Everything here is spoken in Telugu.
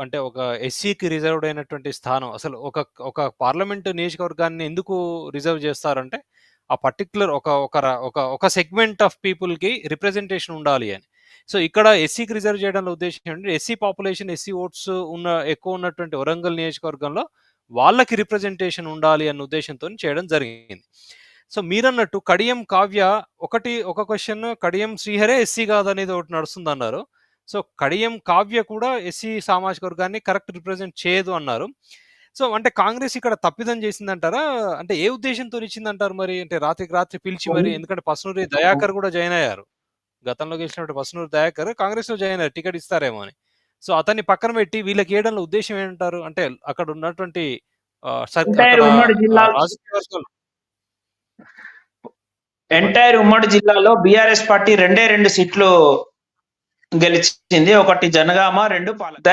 అంటే ఒక ఎస్సీకి రిజర్వ్డ్ అయినటువంటి స్థానం అసలు ఒక పార్లమెంట్ నియోజకవర్గాన్ని ఎందుకు రిజర్వ్ చేస్తారంటే ఆ పర్టిక్యులర్ ఒక సెగ్మెంట్ ఆఫ్ పీపుల్కి రిప్రజెంటేషన్ ఉండాలి అని. సో ఇక్కడ ఎస్సీకి రిజర్వ్ చేయడంలో ఉద్దేశం ఏంటంటే ఎస్సీ పాపులేషన్, ఎస్సీ ఓట్స్ ఎక్కువ ఉన్నటువంటి వరంగల్ నియోజకవర్గంలో వాళ్ళకి రిప్రజెంటేషన్ ఉండాలి అన్న ఉద్దేశంతో చేయడం జరిగింది. సో మీరన్నట్టు కడియం కావ్య ఒక క్వశ్చన్, కడియం శ్రీహరే ఎస్సీ కాదనేది ఒకటి నడుస్తుంది అన్నారు. సో కడియం కావ్య కూడా ఎస్సీ సామాజిక వర్గాన్ని కరెక్ట్ రిప్రజెంట్ చేయదు అన్నారు. సో అంటే కాంగ్రెస్ ఇక్కడ తప్పిదం చేసిందంటారా? అంటే ఏ ఉద్దేశంతో ఇచ్చిందంటారు మరి? అంటే రాత్రికి రాత్రి పిలిచి మరి, ఎందుకంటే పసునూరి దయాకర్ కూడా జాయిన్ అయ్యారు, గతంలో గెలిచినటువంటి పసునూరి దయాకర్ కాంగ్రెస్ లో జాయిన్ అయ్యారు టికెట్ ఇస్తారేమో అని. సో అతన్ని పక్కన పెట్టి వీళ్ళకి వేయడంలో ఉద్దేశం ఏంటంటారు? అంటే అక్కడ ఉన్నటువంటి ఎంటైర్ ఉమ్మడి జిల్లాలో బీఆర్ఎస్ పార్టీ 2 సీట్లు గెలిచింది. ఒకటి జనగామ, 2 పాలక.